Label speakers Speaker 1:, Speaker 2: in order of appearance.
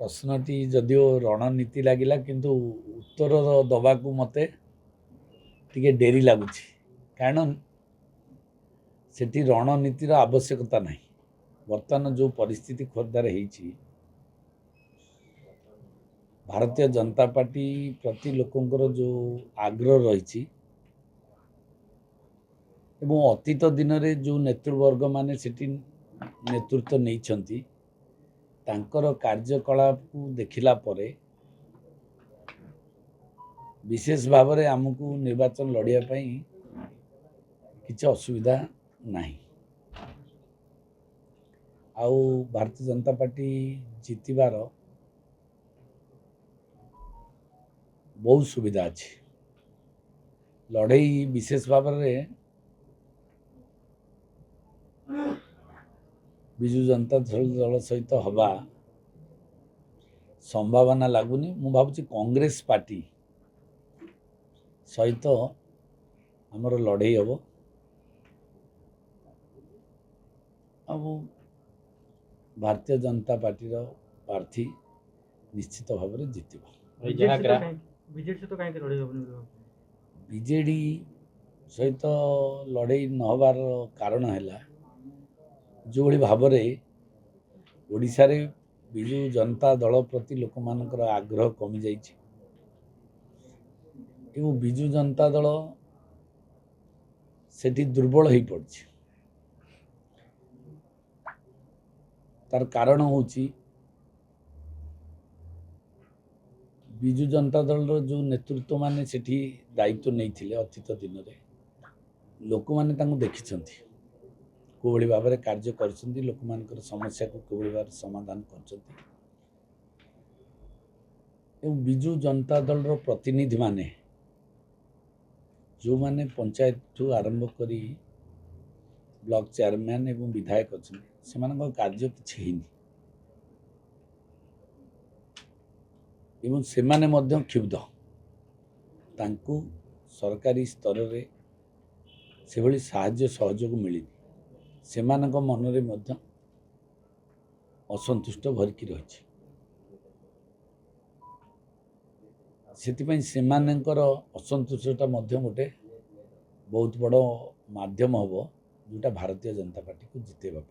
Speaker 1: प्रश्नटी जदिओ रणनीति लगिला किंतु उत्तर दबाकू मते टिके डेरी लगुच कारण सेठी रणनीतिर आवश्यकता नहीं। वर्तमान जो परिस्थिति खोर्धार होती भारतीय जनता पार्टी प्रति लोकंकर जो आग्रह रही अतीत दिन में जो नेतृवर्ग माने सेठी नेतृत्व नहीं तांकर कार्यकलाप को देखिला परे विशेष भाव में आमको निर्वाचन लड़िया किसी असुविधा नहीं। आउ भारतीय जनता पार्टी जीतबार बहुत सुविधा अच्छी लड़ई विशेष भाव में विजु जनता दल सहित हवा संभावना लगुनि। मु भावुची कांग्रेस पार्टी सहित आमर लड़ई हम अब भारतीय जनता पार्टी प्रार्थी निश्चित भाव में जितब। बीजेडी सहित लड़ई नहबार कारण है जो भाव में ओडिशा रे विजु जनता दल प्रति लोक मानकर आग्रह कमी जाइए एवं विजु जनता दल सेठी दुर्बल हो पड़ी। तार कारण होची विजु जनता दल जो नेतृत्व माने सेठी दायित्व नहीं थिले अतीत दिन में लोक माने तांको देखिछंती कोभली भाव में कार्य करछंती लोक मानकर समस्या को कोभली भाव समाधान करछंती एवं विजु जनता दल रो प्रतिनिधि माने जो माने पंचायत ठू आरंभ करी ब्लॉक चेयरमैन एवं विधायक अच्छे से कार्य किसी है एवं से माने मध्य क्षुब्ध तांकु सरकारी स्तर रे से भली साहाय्य सहयोग मिली से मन रे मध्य असंतुष्ट भरकी रही से असंतुष्टता गोटे बहुत बड़ माध्यम हम जोटा भारतीय जनता पार्टी को जितेबा